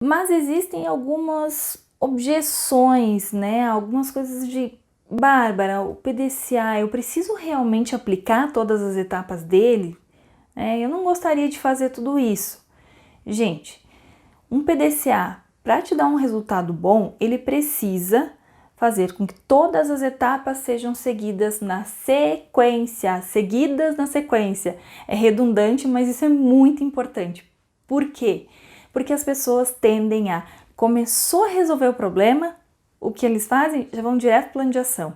Mas existem algumas objeções, né? Algumas coisas de Bárbara, o PDCA, eu preciso realmente aplicar todas as etapas dele? Eu não gostaria de fazer tudo isso. Gente, um PDCA, para te dar um resultado bom, ele precisa fazer com que todas as etapas sejam seguidas na sequência. Seguidas na sequência. É redundante, mas isso é muito importante. Por quê? Porque as pessoas tendem a começou a resolver o problema, o que eles fazem? Já vão direto para o plano de ação.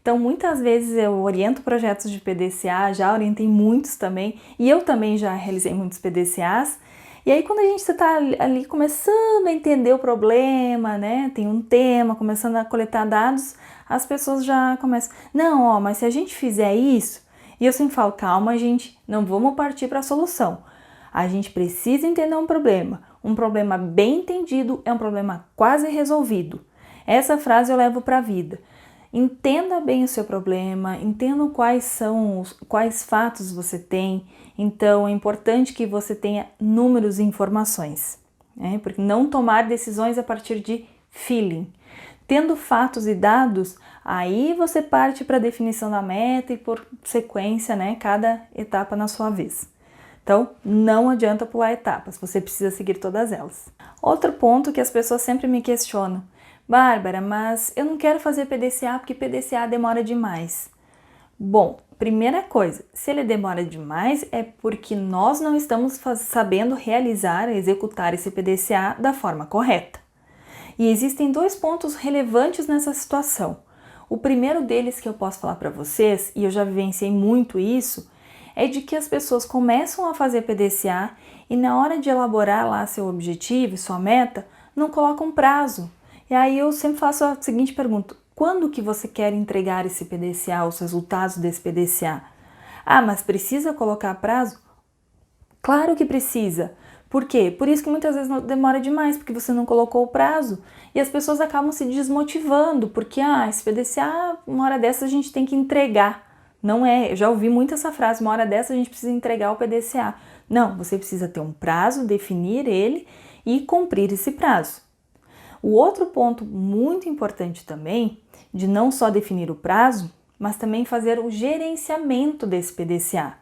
Então, muitas vezes eu oriento projetos de PDCA, já orientei muitos também, e eu também já realizei muitos PDCAs. E aí, quando a gente está ali começando a entender o problema, né, tem um tema, começando a coletar dados, as pessoas já começam, não, ó, mas se a gente fizer isso, e eu sempre falo, calma, gente, não vamos partir para a solução. A gente precisa entender um problema bem entendido é um problema quase resolvido. Essa frase eu levo para a vida. Entenda bem o seu problema, entenda quais fatos você tem. Então é importante que você tenha números e informações, né? Porque não tomar decisões a partir de feeling. Tendo fatos e dados, aí você parte para a definição da meta e por sequência, né, cada etapa na sua vez. Então, não adianta pular etapas, você precisa seguir todas elas. Outro ponto que as pessoas sempre me questionam, Bárbara, mas eu não quero fazer PDCA porque PDCA demora demais. Bom, primeira coisa, se ele demora demais é porque nós não estamos sabendo realizar, executar esse PDCA da forma correta. E existem dois pontos relevantes nessa situação. O primeiro deles que eu posso falar para vocês, e eu já vivenciei muito isso, é de que as pessoas começam a fazer PDCA e na hora de elaborar lá seu objetivo, sua meta, não colocam prazo. E aí eu sempre faço a seguinte pergunta, quando que você quer entregar esse PDCA, os resultados desse PDCA? Ah, mas precisa colocar prazo? Claro que precisa. Por quê? Por isso que muitas vezes demora demais, porque você não colocou o prazo e as pessoas acabam se desmotivando, porque esse PDCA, uma hora dessa a gente tem que entregar. Não é, eu já ouvi muito essa frase, uma hora dessa a gente precisa entregar o PDCA. Não, você precisa ter um prazo, definir ele e cumprir esse prazo. O outro ponto muito importante também, de não só definir o prazo, mas também fazer o gerenciamento desse PDCA.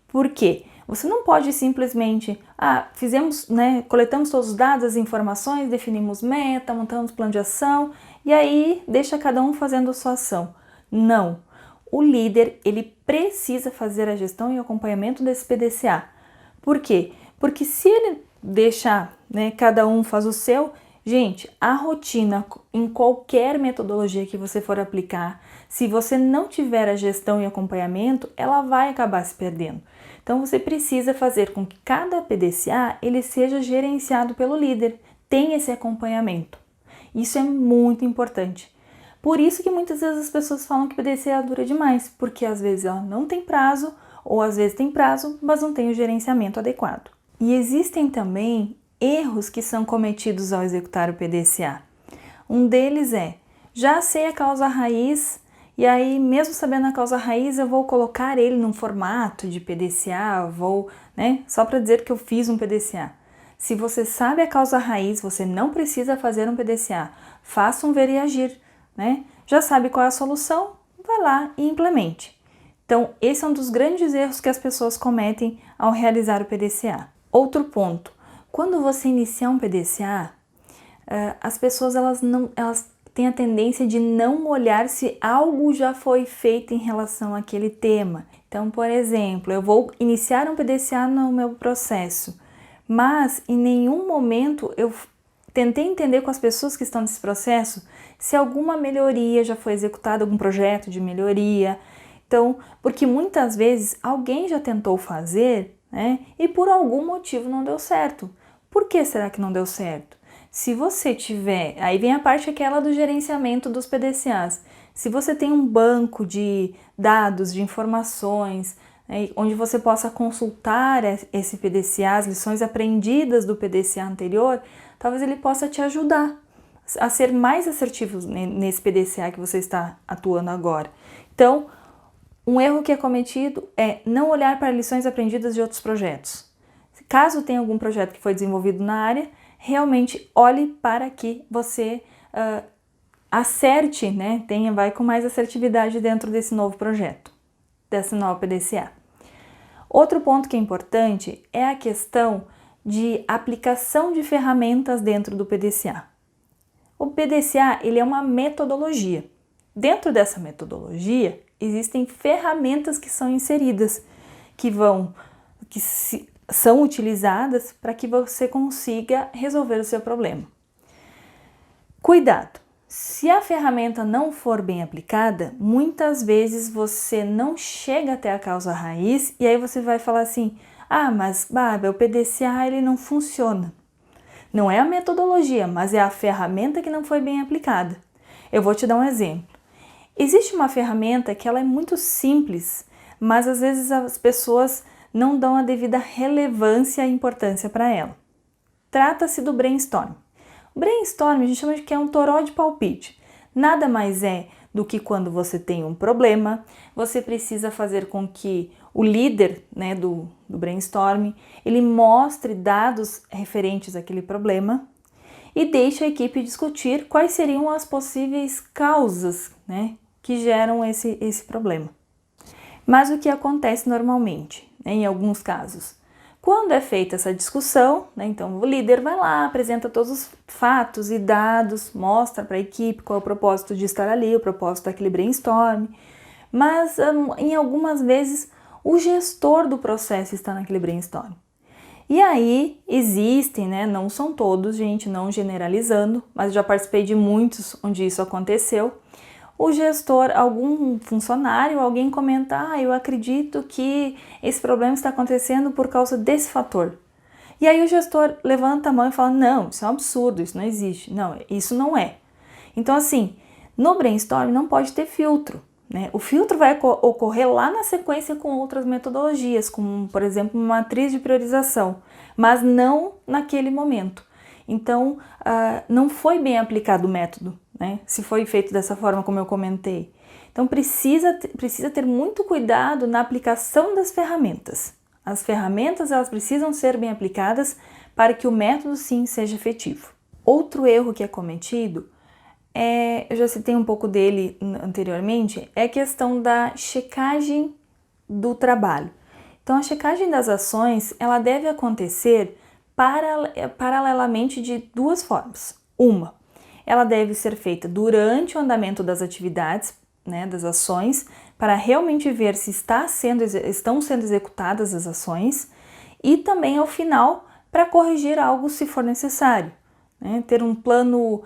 Por quê? Você não pode simplesmente, fizemos, né, coletamos todos os dados, as informações, definimos meta, montamos plano de ação e aí deixa cada um fazendo a sua ação. Não. O líder, ele precisa fazer a gestão e o acompanhamento desse PDCA. Por quê? Porque se ele deixar, né, cada um faz o seu, gente, a rotina em qualquer metodologia que você for aplicar, se você não tiver a gestão e acompanhamento, ela vai acabar se perdendo. Então você precisa fazer com que cada PDCA ele seja gerenciado pelo líder, tenha esse acompanhamento. Isso é muito importante. Por isso que muitas vezes as pessoas falam que PDCA dura demais, porque às vezes ela não tem prazo, ou às vezes tem prazo, mas não tem o gerenciamento adequado. E existem também erros que são cometidos ao executar o PDCA. Um deles é, já sei a causa raiz, e aí mesmo sabendo a causa raiz, eu vou colocar ele num formato de PDCA, só para dizer que eu fiz um PDCA. Se você sabe a causa raiz, você não precisa fazer um PDCA, faça um ver e agir, né? Já sabe qual é a solução, vai lá e implemente. Então, esse é um dos grandes erros que as pessoas cometem ao realizar o PDCA. Outro ponto, quando você iniciar um PDCA, as pessoas elas têm a tendência de não olhar se algo já foi feito em relação àquele tema. Então, por exemplo, eu vou iniciar um PDCA no meu processo, mas em nenhum momento eu tentei entender com as pessoas que estão nesse processo se alguma melhoria já foi executada, algum projeto de melhoria. Então, porque muitas vezes alguém já tentou fazer, né, e por algum motivo não deu certo. Por que será que não deu certo? Se você tiver, aí vem a parte aquela do gerenciamento dos PDCAs. Se você tem um banco de dados, de informações, né, onde você possa consultar esse PDCA, as lições aprendidas do PDCA anterior, talvez ele possa te ajudar a ser mais assertivo nesse PDCA que você está atuando agora. Então, um erro que é cometido é não olhar para lições aprendidas de outros projetos. Caso tenha algum projeto que foi desenvolvido na área, realmente olhe para que você acerte, né? Vai com mais assertividade dentro desse novo projeto, dessa nova PDCA. Outro ponto que é importante é a questão de aplicação de ferramentas dentro do PDCA. O PDCA, ele é uma metodologia. Dentro dessa metodologia, existem ferramentas que são inseridas, são utilizadas para que você consiga resolver o seu problema. Cuidado! Se a ferramenta não for bem aplicada, muitas vezes você não chega até a causa raiz e aí você vai falar assim, mas Bárbara, o PDCA ele não funciona. Não é a metodologia, mas é a ferramenta que não foi bem aplicada. Eu vou te dar um exemplo. Existe uma ferramenta que ela é muito simples, mas às vezes as pessoas não dão a devida relevância e importância para ela. Trata-se do brainstorm. O brainstorm a gente chama de que é um toró de palpite. Nada mais é do que quando você tem um problema, você precisa fazer com que o líder, né, do brainstorm, ele mostre dados referentes àquele problema e deixe a equipe discutir quais seriam as possíveis causas, né, que geram esse problema. Mas o que acontece normalmente, né, em alguns casos? Quando é feita essa discussão, né, então o líder vai lá, apresenta todos os fatos e dados, mostra para a equipe qual é o propósito de estar ali, o propósito daquele brainstorm, mas em algumas vezes o gestor do processo está naquele brainstorm. E aí existem, né, não são todos, gente, não generalizando, mas já participei de muitos onde isso aconteceu, o gestor, algum funcionário, alguém comenta, eu acredito que esse problema está acontecendo por causa desse fator. E aí o gestor levanta a mão e fala, não, isso é um absurdo, isso não existe. Não, isso não é. Então assim, no brainstorm não pode ter filtro, né? O filtro vai ocorrer lá na sequência com outras metodologias, como por exemplo uma matriz de priorização, mas não naquele momento. Então não foi bem aplicado o método, né? Se foi feito dessa forma como eu comentei. Então precisa ter muito cuidado na aplicação das ferramentas. As ferramentas elas precisam ser bem aplicadas para que o método sim seja efetivo. Outro erro que é cometido, eu já citei um pouco dele anteriormente, é a questão da checagem do trabalho. Então a checagem das ações ela deve acontecer paralelamente de duas formas. Uma, ela deve ser feita durante o andamento das atividades, né, das ações, para realmente ver se estão sendo executadas as ações, e também ao final para corrigir algo se for necessário. Né? Ter um plano,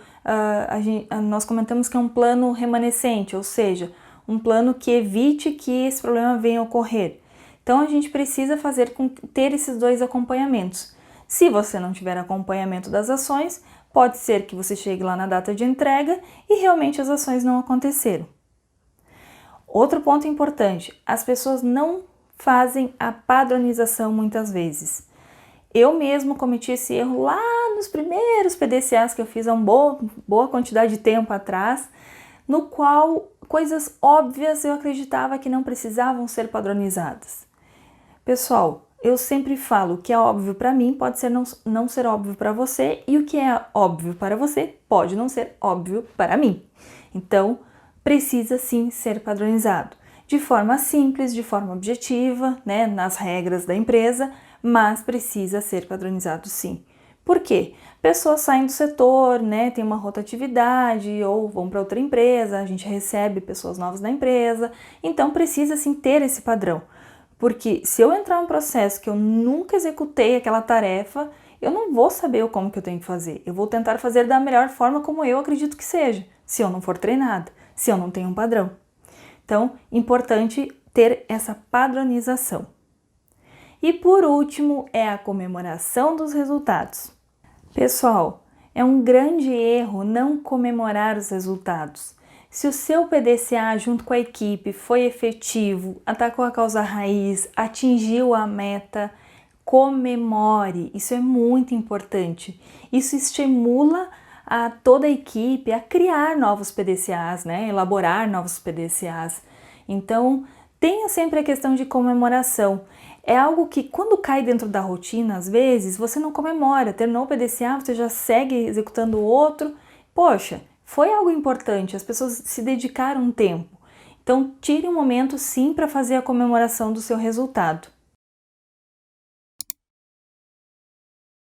nós comentamos que é um plano remanescente, ou seja, um plano que evite que esse problema venha a ocorrer. Então a gente precisa ter esses dois acompanhamentos. Se você não tiver acompanhamento das ações, pode ser que você chegue lá na data de entrega e realmente as ações não aconteceram. Outro ponto importante, as pessoas não fazem a padronização muitas vezes. Eu mesmo cometi esse erro lá nos primeiros PDCAs que eu fiz há uma boa quantidade de tempo atrás, no qual coisas óbvias eu acreditava que não precisavam ser padronizadas. Pessoal, eu sempre falo o que é óbvio para mim pode não ser óbvio para você e o que é óbvio para você pode não ser óbvio para mim. Então, precisa sim ser padronizado, de forma simples, de forma objetiva, né, nas regras da empresa, mas precisa ser padronizado sim. Por quê? Pessoas saem do setor, né, tem uma rotatividade ou vão para outra empresa, a gente recebe pessoas novas na empresa, então precisa sim ter esse padrão. Porque se eu entrar em um processo que eu nunca executei aquela tarefa, eu não vou saber como que eu tenho que fazer. Eu vou tentar fazer da melhor forma como eu acredito que seja, se eu não for treinada, se eu não tenho um padrão. Então, importante ter essa padronização. E por último, é a comemoração dos resultados. Pessoal, é um grande erro não comemorar os resultados. Se o seu PDCA junto com a equipe foi efetivo, atacou a causa raiz, atingiu a meta, comemore. Isso é muito importante. Isso estimula a toda a equipe a criar novos PDCAs, né? Elaborar novos PDCAs. Então, tenha sempre a questão de comemoração. é algo que quando cai dentro da rotina, às vezes, você não comemora, terminou o PDCA, você já segue executando o outro. Poxa, foi algo importante, as pessoas se dedicaram um tempo. Então, tire um momento sim para fazer a comemoração do seu resultado.